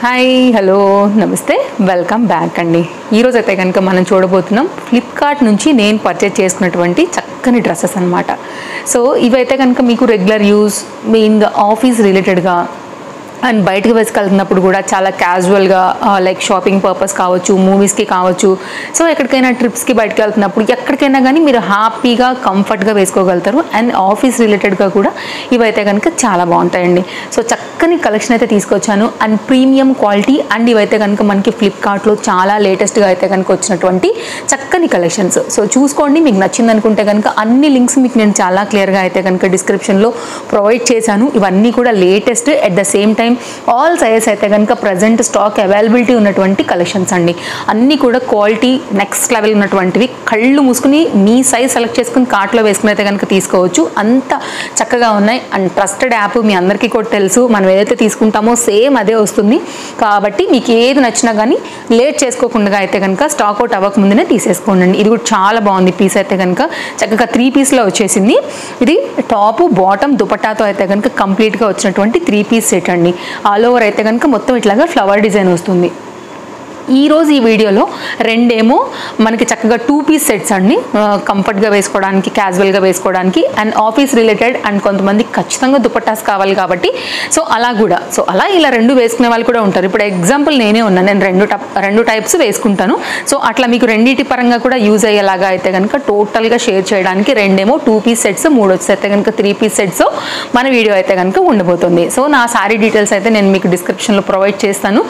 Hi hello నమస్తే welcome back అండి. ఈరోజు అయితే కనుక మనం చూడబోతున్నాం ఫ్లిప్కార్ట్ నుంచి నేను పర్చేజ్ చేసుకున్నటువంటి చక్కని డ్రెస్సెస్ అనమాట. సో ఇవైతే కనుక మీకు రెగ్యులర్ యూస్ మెయిన్గా ఆఫీస్ రిలేటెడ్గా అండ్ బయటకు వేసుకెళ్తున్నప్పుడు కూడా చాలా క్యాజువల్గా లైక్ షాపింగ్ పర్పస్ కావచ్చు, మూవీస్కి కావచ్చు, సో ఎక్కడికైనా ట్రిప్స్కి బయటకు వెళ్తున్నప్పుడు ఎక్కడికైనా కానీ మీరు హ్యాపీగా కంఫర్ట్గా వేసుకోగలుగుతారు. అండ్ ఆఫీస్ రిలేటెడ్గా కూడా ఇవైతే కనుక చాలా బాగుంటాయండి. సో చక్కని కలెక్షన్ అయితే తీసుకొచ్చాను అండ్ ప్రీమియం క్వాలిటీ. అండ్ ఇవైతే కనుక మనకి ఫ్లిప్కార్ట్లో చాలా లేటెస్ట్గా అయితే కనుక వచ్చినటువంటి చక్కని కలెక్షన్స్. సో చూసుకోండి, మీకు నచ్చింది అనుకుంటే కనుక అన్ని లింక్స్ మీకు నేను చాలా క్లియర్గా అయితే కనుక డిస్క్రిప్షన్లో ప్రొవైడ్ చేశాను. ఇవన్నీ కూడా latest, at the same time all sizes అయితే కనుక ప్రజెంట్ స్టాక్ అవైలబిలిటీ ఉన్నటువంటి కలెక్షన్స్ అండి. అన్నీ కూడా క్వాలిటీ నెక్స్ట్ లెవెల్ ఉన్నటువంటివి. కళ్ళు మూసుకుని మీ సైజ్ సెలెక్ట్ చేసుకుని కార్ట్లో వేసుకుని అయితే కనుక తీసుకోవచ్చు. అంత చక్కగా ఉన్నాయి. అండ్ ట్రస్టెడ్ యాప్ మీ అందరికీ కూడా తెలుసు, మనం ఏదైతే తీసుకుంటామో సేమ్ అదే వస్తుంది. కాబట్టి మీకు ఏది నచ్చినా కానీ లేట్ చేసుకోకుండా అయితే కనుక స్టాక్ అవుట్ అవ్వక ముందునే తీసేసుకోండి. ఇది కూడా చాలా బాగుంది పీస్ అయితే కనుక, చక్కగా 3 పీస్లో వచ్చేసింది. ఇది టాప్ బాటమ్ దుపట్టాతో అయితే కనుక కంప్లీట్గా వచ్చినటువంటి 3 పీస్ సెట్ అండి. ఆల్ ఓవర్ అయితే కనుక మొత్తం ఇట్లాగా ఫ్లవర్ డిజైన్ వస్తుంది. ఈరోజు ఈ వీడియోలో రెండేమో మనకి చక్కగా 2 పీస్ సెట్స్ అండి, కంఫర్ట్గా వేసుకోవడానికి, క్యాజువల్గా వేసుకోవడానికి అండ్ ఆఫీస్ రిలేటెడ్. అండ్ కొంతమంది ఖచ్చితంగా దుపట్టాస్ కావాలి కాబట్టి సో అలా కూడా, సో అలా ఇలా రెండు వేసుకునే వాళ్ళు కూడా ఉంటారు. ఇప్పుడు ఎగ్జాంపుల్ నేనే ఉన్నాను, నేను రెండు టైప్స్ వేసుకుంటాను. సో అట్లా మీకు రెండింటి పరంగా కూడా యూజ్ అయ్యేలాగా అయితే కనుక టోటల్గా షేర్ చేయడానికి రెండేమో 2 పీస్ సెట్స్, 3 వచ్చి అయితే కనుక 3 పీస్ సెట్స్ మన వీడియో అయితే కనుక ఉండబోతుంది. సో నా శారీ డీటెయిల్స్ అయితే నేను మీకు డిస్క్రిప్షన్లో ప్రొవైడ్ చేస్తాను,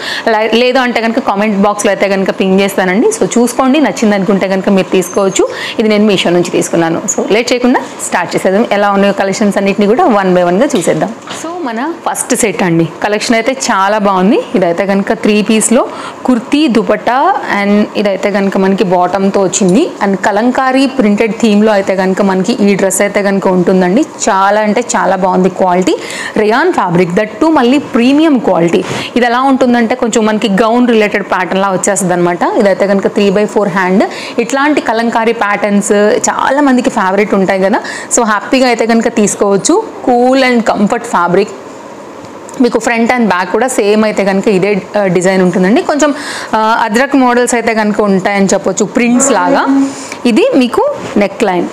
లేదు అంటే కనుక కామెంట్ బాక్స్లో అయితే కనుక పింగ్ చేస్తానండి. సో చూసుకోండి, నచ్చింది అనుకుంటే కనుక మీరు తీసుకోవచ్చు. ఇది నేను మీషో నుంచి తీసుకున్నాను. సో లేట్ చేయకుండా స్టార్ట్ చేసేద్దాం. ఎలా ఉన్నాయో కలెక్షన్స్ అన్నింటినీ కూడా 1 బై 1గా చూసేద్దాం. సో మన ఫస్ట్ సెట్ అండి, కలెక్షన్ అయితే చాలా బాగుంది. ఇదైతే కనుక 3 పీస్లో కుర్తీ దుపట్టా అండ్ ఇదైతే కనుక మనకి బాటమ్తో వచ్చింది. అండ్ కలంకారీ ప్రింటెడ్ థీమ్లో అయితే కనుక మనకి ఈ డ్రెస్ అయితే కనుక ఉంటుందండి. చాలా అంటే చాలా బాగుంది quality. Rayon fabric, that too మళ్ళీ ప్రీమియం క్వాలిటీ. ఇది ఎలా ఉంటుందంటే కొంచెం మనకి గౌన్ రిలేటెడ్ ప్యాటర్న్లా వచ్చేస్తుంది అనమాట. ఇదైతే కనుక 3/4 హ్యాండ్. ఇట్లాంటి కలంకారీ ప్యాటర్న్స్ చాలా మందికి ఫేవరెట్ ఉంటాయి కదా. సో హ్యాపీగా అయితే కనుక తీసుకోవచ్చు. Cool and comfort fabric. మీకు ఫ్రంట్ అండ్ బ్యాక్ కూడా సేమ్ అయితే కనుక ఇదే డిజైన్ ఉంటుందండి. కొంచెం అద్రక్ మోడల్స్ అయితే కనుక ఉంటాయని చెప్పొచ్చు, ప్రింట్స్ లాగా. ఇది మీకు neck line,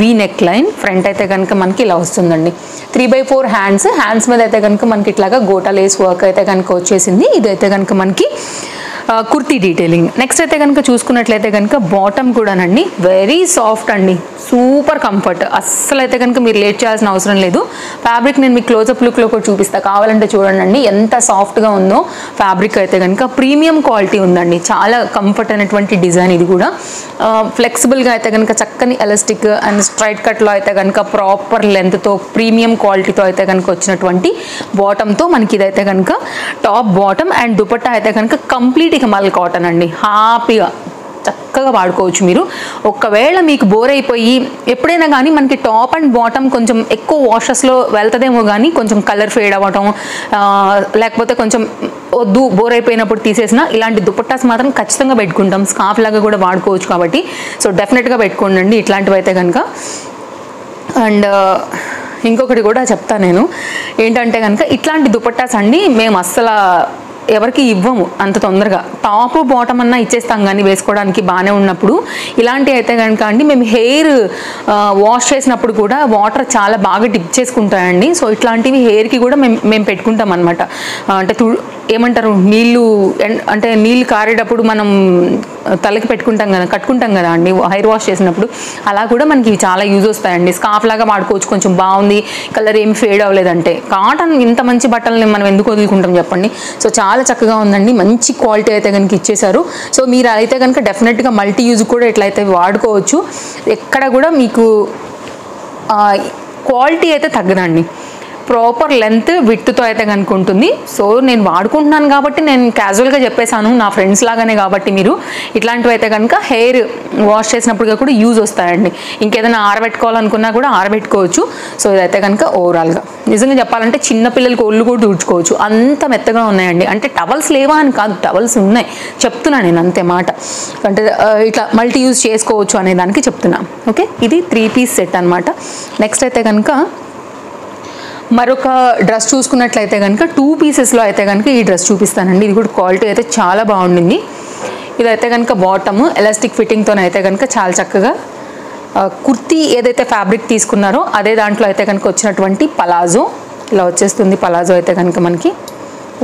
V neck line. Front అయితే కనుక మనకి ఇలా వస్తుందండి. 3/4 హ్యాండ్స్ మీద అయితే కనుక మనకి ఇట్లాగా గోటా లేస్ వర్క్ అయితే కనుక వచ్చేసింది. ఇదైతే కనుక మనకి కుర్తీ డీటెయిలింగ్. నెక్స్ట్ అయితే కనుక చూసుకున్నట్లయితే కనుక బాటమ్ కూడానండి వెరీ సాఫ్ట్ అండి, సూపర్ కంఫర్ట్. అస్సలు అయితే కనుక మీరు లేట్ చేయాల్సిన అవసరం లేదు. ఫ్యాబ్రిక్ నేను మీకు క్లోజప్ లుక్లో కూడా చూపిస్తాను, కావాలంటే చూడండి ఎంత సాఫ్ట్గా ఉందో. ఫ్యాబ్రిక్ అయితే కనుక ప్రీమియం క్వాలిటీ ఉందండి, చాలా కంఫర్ట్ అనేటువంటి డిజైన్. ఇది కూడా ఫ్లెక్సిబుల్గా అయితే కనుక చక్కని ఎలాస్టిక్ అండ్ స్ట్రైట్ కట్లో అయితే కనుక ప్రాపర్ లెంత్తో ప్రీమియం క్వాలిటీతో అయితే కనుక వచ్చినటువంటి బాటమ్తో మనకి ఇదైతే కనుక టాప్ బాటమ్. అండ్ దుపట్టా అయితే కనుక కంప్లీట్ హిమాల్ కాటన్ అండి. హ్యాపీగా చక్కగా వాడుకోవచ్చు మీరు. ఒకవేళ మీకు బోర్ అయిపోయి ఎప్పుడైనా కానీ మనకి టాప్ అండ్ బాటమ్ కొంచెం ఎక్కువ వాషెస్లో వెళ్తుందేమో కానీ కొంచెం కలర్ ఫేడ్ అవ్వటం, లేకపోతే కొంచెం వద్దు బోర్ అయిపోయినప్పుడు తీసేసిన ఇలాంటి దుపట్టాస్ మాత్రం ఖచ్చితంగా పెట్టుకుంటాం. స్కార్ఫ్ లాగా కూడా వాడుకోవచ్చు కాబట్టి సో డెఫినెట్గా పెట్టుకోండి ఇట్లాంటివి అయితే కనుక. అండ్ ఇంకొకటి కూడా చెప్తాను నేను, ఏంటంటే కనుక ఇట్లాంటి దుపట్టాస్ అండి మేము అస్సలు ఎవరికి ఇవ్వము అంత తొందరగా. టాప్ బాటమ్ అన్నా ఇచ్చేస్తాం కానీ వేసుకోవడానికి బాగానే ఉన్నప్పుడు. ఇలాంటివి అయితే కనుక అండి మేము హెయిర్ వాష్ చేసినప్పుడు కూడా వాటర్ చాలా బాగా డిప్ చేసుకుంటాయండి. సో ఇట్లాంటివి హెయిర్కి కూడా మేము పెట్టుకుంటాం అనమాట. అంటే ఏమంటారు, నీళ్ళు కారేటప్పుడు మనం తలకి పెట్టుకుంటాం కదా, కట్టుకుంటాం కదా అండి హెయిర్ వాష్ చేసినప్పుడు. అలా కూడా మనకి ఇవి చాలా యూజ్ వస్తాయండి. స్కార్ఫ్ లాగా వాడుకోవచ్చు. కొంచెం బాగుంది, కలర్ ఏమి ఫేడ్ అవ్వలేదంటే. కాటన్ ఇంత మంచి బట్టలని మనం ఎందుకు వదులుకుంటాం చెప్పండి. సో చాలా చక్కగా ఉందండి, మంచి క్వాలిటీ అయితే కనుక ఇచ్చేసారు. సో మీరు అయితే కనుక డెఫినెట్గా మల్టీ యూజ్ కూడా ఎట్లయితే వాడుకోవచ్చు. ఎక్కడ కూడా మీకు క్వాలిటీ అయితే తగ్గదండి. ప్రాపర్ లెంత్ విడ్త్తో అయితే కనుక ఉంటుంది. సో నేను వాడుకుంటున్నాను కాబట్టి నేను క్యాజువల్గా చెప్పేశాను, నా ఫ్రెండ్స్ లాగానే కాబట్టి మీరు ఇట్లాంటివి అయితే కనుక హెయిర్ వాష్ చేసినప్పుడుగా కూడా యూజ్ వస్తాయండి. ఇంకేదైనా ఆరబెట్టుకోవాలనుకున్నా కూడా ఆరబెట్టుకోవచ్చు. సో ఇదైతే కనుక ఓవరాల్గా నిజంగా చెప్పాలంటే చిన్నపిల్లలకి ఒళ్ళు కూడా ఊడ్చుకోవచ్చు, అంత మెత్తగా ఉన్నాయండి. అంటే టవల్స్ లేవా అని కాదు, టవల్స్ ఉన్నాయి చెప్తున్నాను నేను, అంతే మాట. అంటే ఇట్లా మల్టీ యూజ్ చేసుకోవచ్చు అనే దానికి చెప్తున్నా. ఓకే, ఇది 3 పీస్ సెట్ అనమాట. నెక్స్ట్ అయితే కనుక మరొక డ్రెస్ చూసుకున్నట్లయితే కనుక 2 పీసెస్లో అయితే కనుక ఈ డ్రెస్ చూపిస్తానండి. ఇది కూడా క్వాలిటీ అయితే చాలా బాగుండింది. ఇదైతే కనుక బాటమ్ ఎలాస్టిక్ ఫిట్టింగ్తో అయితే కనుక చాలా చక్కగా కుర్తీ ఏదైతే ఫ్యాబ్రిక్ తీసుకున్నారో అదే దాంట్లో అయితే కనుక వచ్చినటువంటి పలాజో ఇలా వచ్చేస్తుంది. పలాజో అయితే కనుక మనకి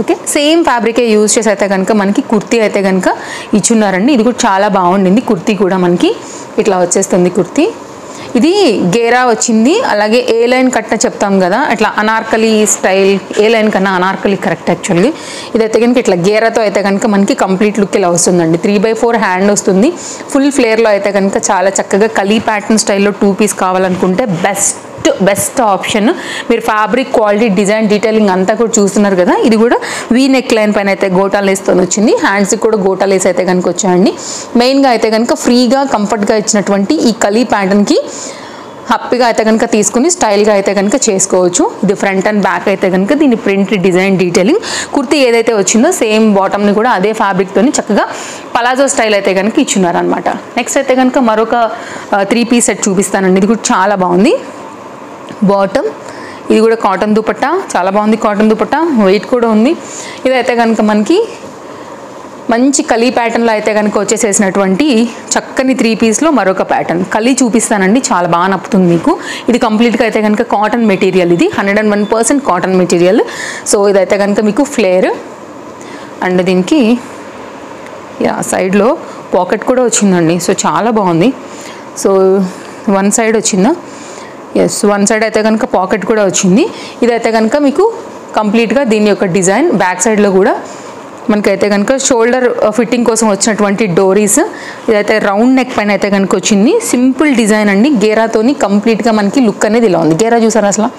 ఓకే సేమ్ ఫ్యాబ్రికే యూజ్ చేసి అయితే కనుక మనకి కుర్తీ అయితే కనుక ఇచ్చున్నారండి. ఇది కూడా చాలా బాగుండింది. కుర్తీ కూడా మనకి ఇట్లా వచ్చేస్తుంది. కుర్తీ ఇది గేరా వచ్చింది. అలాగే ఏ లైన్ కట్ట చెప్తాం కదా, అట్లా అనార్కలి స్టైల్. ఏ లైన్ కన్నా అనార్కలి కరెక్ట్ యాక్చువల్లీ. ఇదైతే కనుక ఇట్లా గేరాతో అయితే కనుక మనకి కంప్లీట్ లుక్ ఇలా వస్తుందండి. 3/4 హ్యాండ్ వస్తుంది. ఫుల్ ఫ్లేర్లో అయితే కనుక చాలా చక్కగా కలీ ప్యాటర్న్ స్టైల్లో 2 పీస్ కావాలనుకుంటే బెస్ట్ ఆప్షన్. మీరు ఫ్యాబ్రిక్ క్వాలిటీ డిజైన్ డీటెయిలింగ్ అంతా కూడా చూస్తున్నారు కదా. ఇది కూడా వీ నెక్ లైన్ పైన అయితే గోటా లేస్తో వచ్చింది. హ్యాండ్స్కి కూడా గోటా లేస్ అయితే కనుక వచ్చాయండి. మెయిన్గా అయితే కనుక ఫ్రీగా కంఫర్ట్గా ఇచ్చినటువంటి ఈ కలీ ప్యాటర్న్కి హ్యాపీగా అయితే కనుక తీసుకుని స్టైల్గా అయితే కనుక చేసుకోవచ్చు. ఇది ఫ్రంట్ అండ్ బ్యాక్ అయితే కనుక దీని ప్రింట్ డిజైన్ డీటెయిలింగ్. కుర్తీ ఏదైతే వచ్చిందో సేమ్ బాటమ్ని కూడా అదే ఫ్యాబ్రిక్తోని చక్కగా పలాజో స్టైల్ అయితే కనుక ఇచ్చున్నారనమాట. నెక్స్ట్ అయితే కనుక మరొక 3 పీస్ సెట్ చూపిస్తానండి. ఇది కూడా చాలా బాగుంది. బాటమ్ ఇది కూడా కాటన్ దుపట్టా చాలా బాగుంది. కాటన్ దుపట్టా వెయిట్ కూడా ఉంది. ఇదైతే కనుక మనకి మంచి కలీ ప్యాటర్న్లో అయితే కనుక వచ్చేసేసినటువంటి చక్కని 3 పీస్లో మరొక ప్యాటర్న్ కలీ చూపిస్తానండి. చాలా బాగా నప్పుతుంది మీకు. ఇది కంప్లీట్గా అయితే కనుక కాటన్ మెటీరియల్. ఇది 101% కాటన్ మెటీరియల్. సో ఇదైతే కనుక మీకు ఫ్లేర్ అండ్ దీనికి సైడ్లో పాకెట్ కూడా వచ్చిందండి. సో చాలా బాగుంది. సో 1 సైడ్ వచ్చిందా, ఎస్ 1 సైడ్ అయితే కనుక పాకెట్ కూడా వచ్చింది. ఇదైతే కనుక మీకు కంప్లీట్గా దీని యొక్క డిజైన్ బ్యాక్ సైడ్లో కూడా మనకైతే కనుక షోల్డర్ ఫిట్టింగ్ కోసం వచ్చినటువంటి డోరీస్. ఇదైతే రౌండ్ నెక్ పైన అయితే కనుక వచ్చింది. సింపుల్ డిజైన్ అండి. గేరాతోని కంప్లీట్గా మనకి లుక్ అనేది ఇలా ఉంది. గేరా చూసారు అసలు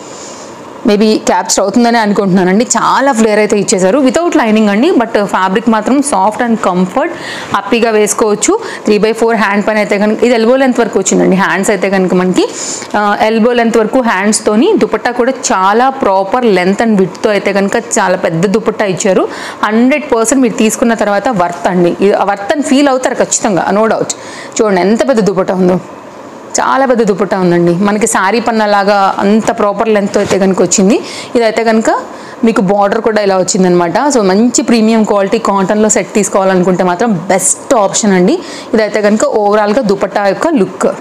మేబీ క్యాప్చర్ అవుతుందని అనుకుంటున్నానండి. చాలా ఫ్లేర్ అయితే ఇచ్చేసారు వితౌట్ లైనింగ్ అండి. బట్ ఫ్యాబ్రిక్ మాత్రం సాఫ్ట్ అండ్ కంఫర్ట్, హ్యాపీగా వేసుకోవచ్చు. 3/4 హ్యాండ్ పైన అయితే కనుక ఇది ఎల్బో లెంత్ వరకు వచ్చిందండి. హ్యాండ్స్ అయితే కనుక మనకి ఎల్బో లెంత్ వరకు హ్యాండ్స్తోని దుపట్టా కూడా చాలా ప్రాపర్ లెంత్ అండ్ విడ్త్తో అయితే కనుక చాలా పెద్ద దుపట్టా ఇచ్చారు. 100% మీరు తీసుకున్న తర్వాత వర్త్ అండి. వర్త్ అని ఫీల్ అవుతారు ఖచ్చితంగా, నో డౌట్. చూడండి ఎంత పెద్ద దుపట్టా ఉందో. చాలా పెద్ద దుపట్టా ఉందండి. మనకి శారీ పన్నలాగా అంత ప్రాపర్ లెంత్ అయితే కనుక వచ్చింది. ఇదైతే కనుక మీకు బార్డర్ కూడా ఇలా వచ్చిందనమాట. సో మంచి ప్రీమియం క్వాలిటీ కాటన్లో సెట్ తీసుకోవాలనుకుంటే మాత్రం బెస్ట్ ఆప్షన్ అండి. ఇదైతే కనుక ఓవరాల్గా దుపట్టా యొక్క లుక్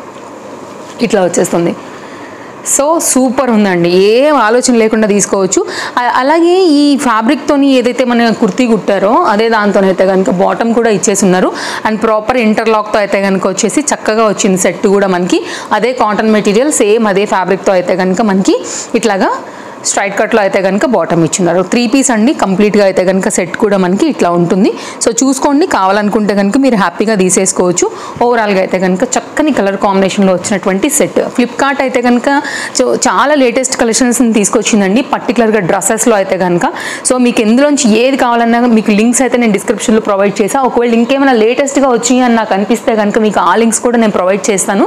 ఇట్లా వచ్చేస్తుంది. సో సూపర్ ఉందండి. ఏం ఆలోచన లేకుండా తీసుకోవచ్చు. అలాగే ఈ ఫ్యాబ్రిక్తోని ఏదైతే మన కుర్తీ కుట్టారో అదే దాంతోనైతే కనుక బాటమ్ కూడా ఇచ్చేసి ఉన్నారు. అండ్ ప్రాపర్ ఇంటర్లాక్తో అయితే కనుక వచ్చేసి చక్కగా వచ్చింది. సెట్ కూడా మనకి అదే కాటన్ మెటీరియల్ సేమ్ అదే ఫ్యాబ్రిక్తో అయితే కనుక మనకి ఇట్లాగా స్ట్రైట్ కట్లో అయితే కనుక బాటమ్ ఇచ్చినారు. 3 పీస్ అండి. కంప్లీట్గా అయితే కనుక సెట్ కూడా మనకి ఇట్లా ఉంటుంది. సో చూసుకోండి, కావాలనుకుంటే కనుక మీరు హ్యాపీగా తీసేసుకోవచ్చు. ఓవరాల్గా అయితే కనుక చక్కని కలర్ కాంబినేషన్లో వచ్చినటువంటి సెట్. ఫ్లిప్కార్ట్ అయితే కనుక చాలా లేటెస్ట్ కలెక్షన్స్ని తీసుకొచ్చిందండి, పర్టికులర్గా డ్రెస్సెస్లో అయితే కనుక. సో మీకు ఎందులోంచి ఏది కావాలన్నా మీకు లింక్స్ అయితే నేను డిస్క్రిప్షన్లో ప్రొవైడ్ చేశాను. ఒకవేళ ఇంకేమైనా లేటెస్ట్గా వచ్చాయి అని నాకు అనిపిస్తే కనుక మీకు ఆ లింక్స్ కూడా నేను ప్రొవైడ్ చేస్తాను.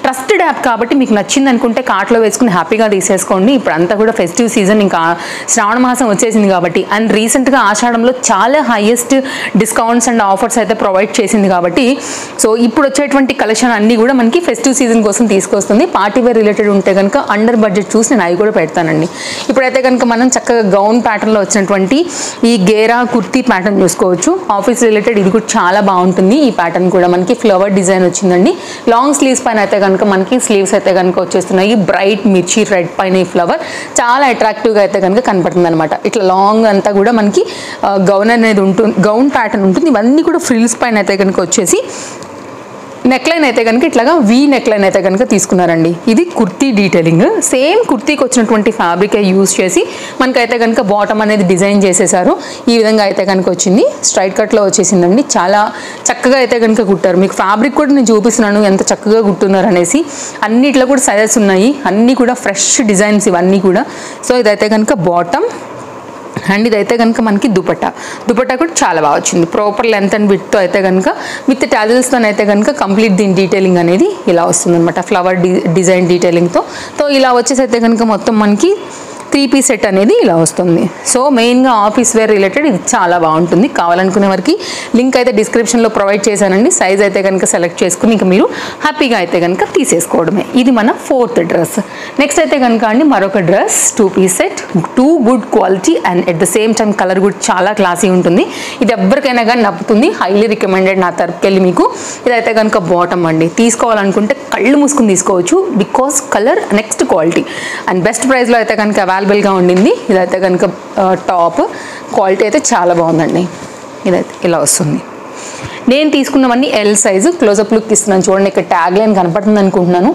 ట్రస్టెడ్ యాప్ కాబట్టి మీకు నచ్చింది అనుకుంటే కార్ట్లో వేసుకుని హ్యాపీగా తీసేసుకోండి. ఇప్పుడు అంతా కూడా ఫెస్టివ్ సీజన్, ఇంకా శ్రావణ మాసం వచ్చేసింది కాబట్టి, అండ్ రీసెంట్గా ఆషాఢంలో చాలా హైయెస్ట్ డిస్కౌంట్స్ అండ్ ఆఫర్స్ అయితే ప్రొవైడ్ చేసింది కాబట్టి, సో ఇప్పుడు వచ్చేటువంటి కలెక్షన్ అన్నీ కూడా మనకి ఫెస్టివ్ సీజన్ కోసం తీసుకొస్తుంది. పార్టీ వేర్ రిలేటెడ్ ఉంటే కనుక అండర్ బడ్జెట్ చూసి నేను అవి కూడా పెడతానండి. ఇప్పుడైతే కనుక మనం చక్కగా గౌన్ ప్యాటర్న్లో వచ్చినటువంటి ఈ గేరా కుర్తీ ప్యాటర్న్ చూసుకోవచ్చు. ఆఫీస్ రిలేటెడ్ ఇది కూడా చాలా బాగుంటుంది. ఈ ప్యాటర్న్ కూడా మనకి ఫ్లవర్ డిజైన్ వచ్చిందండి. లాంగ్ స్లీవ్స్ పైన అయితే కనుక మనకి స్లీవ్స్ అయితే కనుక వచ్చేస్తున్నాయి. బ్రైట్ మిర్చి రెడ్ పైన ఈ ఫ్లవర్ చాలా అట్రాక్టివ్గా అయితే కనుక కనపడుతుంది అనమాట. ఇట్లా లాంగ్ అంతా కూడా మనకి గౌన్ అనేది ఉంటుంది, గౌన్ ప్యాటర్న్ ఉంటుంది. ఇవన్నీ కూడా ఫ్రిల్స్ పైన అయితే కనుక వచ్చేసి నెక్లైన్ అయితే కనుక ఇట్లాగా వీ నెక్లైన్ అయితే కనుక తీసుకున్నారండి. ఇది కుర్తీ డీటెయిలింగ్. సేమ్ కుర్తీకి వచ్చినటువంటి ఫ్యాబ్రికే యూజ్ చేసి మనకైతే కనుక బాటమ్ అనేది డిజైన్ చేసేసారు. ఈ విధంగా అయితే కనుక వచ్చింది. స్ట్రైట్ కట్లో వచ్చేసిందండి. చాలా చక్కగా అయితే కనుక కుట్టారు. మీకు ఫ్యాబ్రిక్ కూడా నేను చూపిస్తున్నాను ఎంత చక్కగా కుట్టున్నారు అనేసి. అన్నిట్లో కూడా సైజెస్ ఉన్నాయి. అన్నీ కూడా ఫ్రెష్ డిజైన్స్ ఇవన్నీ కూడా. సో ఇదైతే కనుక బాటమ్ అండ్ ఇదైతే కనుక మనకి దుపట్టా కూడా చాలా బాగా వచ్చింది. ప్రాపర్ లెంత్ అండ్ విడ్త్తో అయితే కనుక విత్ టాజిల్స్తో అయితే కనుక కంప్లీట్ దీని డీటెయిలింగ్ అనేది ఇలా వస్తుంది అనమాట. Flower design డీటెయిలింగ్తో. సో ఇలా వచ్చేసి అయితే కనుక మొత్తం మనకి 3-piece సెట్ అనేది ఇలా వస్తుంది. సో మెయిన్గా ఆఫీస్ వేర్ రిలేటెడ్ ఇది చాలా బాగుంటుంది. కావాలనుకునే వారికి లింక్ అయితే డిస్క్రిప్షన్లో ప్రొవైడ్ చేశానండి. సైజ్ అయితే కనుక సెలెక్ట్ చేసుకుని ఇంకా మీరు హ్యాపీగా అయితే కనుక తీసేసుకోవడమే. ఇది మన 4th డ్రెస్. నెక్స్ట్ అయితే కనుక అండి మరొక dress 2-piece set, 2 good quality and at the same time colour కూడా చాలా క్లాసీ ఉంటుంది. ఇది ఎవరికైనా కానీ నప్పుతుంది. హైలీ రికమెండెడ్ నా తరపుకెళ్ళి మీకు. ఇదైతే కనుక బాటమ్ అండి. తీసుకోవాలనుకుంటే కళ్ళు మూసుకుని తీసుకోవచ్చు because colour next quality and best ప్రైస్లో అయితే కనుక అవైలబుల్గా ఉండింది. ఇదైతే కనుక టాప్ క్వాలిటీ అయితే చాలా బాగుందండి. ఇదైతే ఇలా వస్తుంది. నేను తీసుకున్నవన్నీ ఎల్ సైజు. క్లోజప్ లుక్ ఇస్తున్నాను చూడండి. ఇక్కడ ట్యాగ్ లైన్ కనపడుతుంది అనుకుంటున్నాను.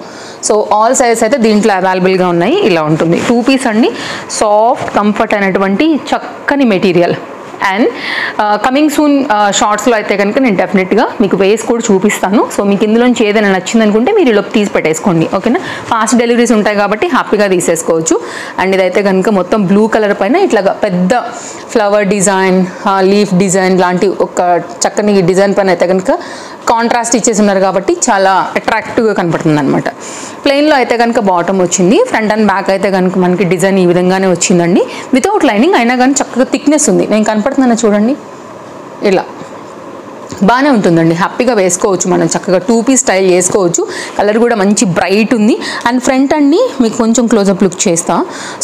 సో ఆల్ సైజెస్ అయితే దీంట్లో అవైలబుల్గా ఉన్నాయి. ఇలా ఉంటుంది. 2-piece అండి. సాఫ్ట్ కంఫర్ట్ అనేటువంటి చక్కని మెటీరియల్. అండ్ కమింగ్ సూన్ షార్ట్స్లో అయితే కనుక నేను డెఫినెట్గా మీకు వేసి కూడా చూపిస్తాను. సో మీకు ఇందులోంచి ఏదైనా నచ్చింది అనుకుంటే మీరు ఇలా తీసి పెట్టేసుకోండి. ఓకేనా? ఫాస్ట్ డెలివరీస్ ఉంటాయి కాబట్టి హ్యాపీగా తీసేసుకోవచ్చు. అండ్ ఇదైతే కనుక మొత్తం బ్లూ కలర్ పైన ఇట్లాగా పెద్ద ఫ్లవర్ డిజైన్, లీఫ్ డిజైన్ లాంటి ఒక చక్కని డిజైన్ పైన అయితే కనుక కాంట్రాస్ట్ ఇచ్చేసి ఉన్నారు కాబట్టి చాలా అట్రాక్టివ్గా కనపడుతుంది అనమాట. ప్లెయిన్లో అయితే కనుక బాటమ్ వచ్చింది. ఫ్రంట్ అండ్ బ్యాక్ అయితే కనుక మనకి డిజైన్ ఈ విధంగానే వచ్చిందండి. వితౌట్ లైనింగ్ అయినా కానీ చక్కగా థిక్నెస్ ఉంది. నేను కనపడుతున్నాను చూడండి. ఇలా బాగానే ఉంటుందండి. హ్యాపీగా వేసుకోవచ్చు. మనం చక్కగా 2-piece స్టైల్ వేసుకోవచ్చు. కలర్ కూడా మంచి బ్రైట్ ఉంది. అండ్ ఫ్రంట్ అండి మీకు కొంచెం క్లోజప్ లుక్ చేస్తా.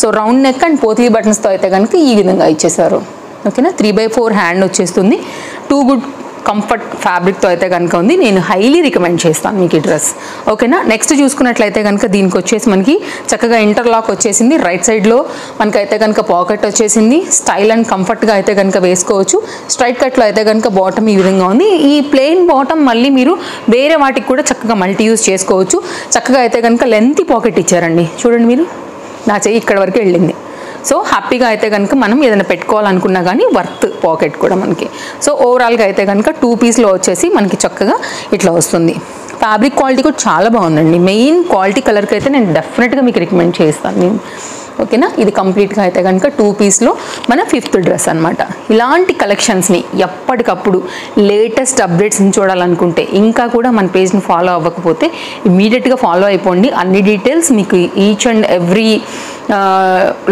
So round neck and potli బటన్స్తో అయితే కనుక ఈ విధంగా ఇచ్చేసారు. ఓకేనా? 3/4 హ్యాండ్ వచ్చేస్తుంది. 2 గుడ్ కంఫర్ట్ ఫ్యాబ్రిక్తో అయితే కనుక ఉంది. నేను హైలీ రికమెండ్ చేస్తాను మీకు ఈ డ్రెస్. ఓకేనా? నెక్స్ట్ చూసుకున్నట్లయితే కనుక దీనికి వచ్చేసి మనకి చక్కగా ఇంటర్లాక్ వచ్చేసింది. రైట్ సైడ్లో మనకైతే కనుక పాకెట్ వచ్చేసింది. స్టైల్ అండ్ కంఫర్ట్గా అయితే కనుక వేసుకోవచ్చు. స్ట్రైట్ కట్లో అయితే కనుక బాటమ్ ఈ విధంగా ఉంది. ఈ ప్లెయిన్ బాటమ్ మళ్ళీ మీరు వేరే వాటికి కూడా చక్కగా మల్టీ యూజ్ చేసుకోవచ్చు. చక్కగా అయితే కనుక లెంతీ పాకెట్ ఇచ్చారండి. చూడండి మీరు, నా చెయ్యి ఇక్కడ వరకు వెళ్ళింది. సో హ్యాపీగా అయితే కనుక మనం ఏదైనా పెట్టుకోవాలనుకున్నా కానీ వర్త్ పాకెట్ కూడా మనకి. సో ఓవరాల్గా అయితే కనుక 2-pieceలో వచ్చేసి మనకి చక్కగా ఇట్లా వస్తుంది. ఫ్యాబ్రిక్ క్వాలిటీ కూడా చాలా బాగుందండి. మెయిన్ క్వాలిటీ కలర్కి అయితే నేను డెఫినెట్గా మీకు రికమెండ్ చేస్తాను నేను. ఓకేనా? ఇది కంప్లీట్గా అయితే కనుక 2-pieceలో మన 5th డ్రెస్ అనమాట. ఇలాంటి కలెక్షన్స్ని ఎప్పటికప్పుడు లేటెస్ట్ అప్డేట్స్ని చూడాలనుకుంటే ఇంకా కూడా మన పేజ్ని ఫాలో అవ్వకపోతే ఇమీడియట్గా ఫాలో అయిపోండి. అన్ని డీటెయిల్స్ మీకు each and every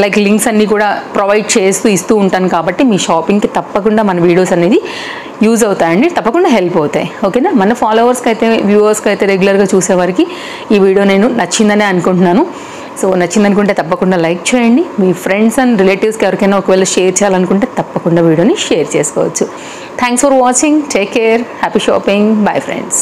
like links అన్నీ కూడా ప్రొవైడ్ చేస్తూ ఇస్తూ ఉంటాను కాబట్టి మీ షాపింగ్కి తప్పకుండా మన వీడియోస్ అనేది యూజ్ అవుతాయండి. తప్పకుండా హెల్ప్ అవుతాయి. ఓకేనా? మన ఫాలోవర్స్కి అయితే వ్యూవర్స్కి అయితే రెగ్యులర్గా చూసేవారికి ఈ వీడియో నేను నచ్చిందనే అనుకుంటున్నాను. సో నచ్చిందనుకుంటే తప్పకుండా లైక్ చేయండి. మీ ఫ్రెండ్స్ అండ్ రిలేటివ్స్కి ఎవరికైనా ఒకవేళ షేర్ చేయాలనుకుంటే తప్పకుండా వీడియోని షేర్ చేసుకోవచ్చు. Thanks for watching. Take care. Happy shopping. Bye friends.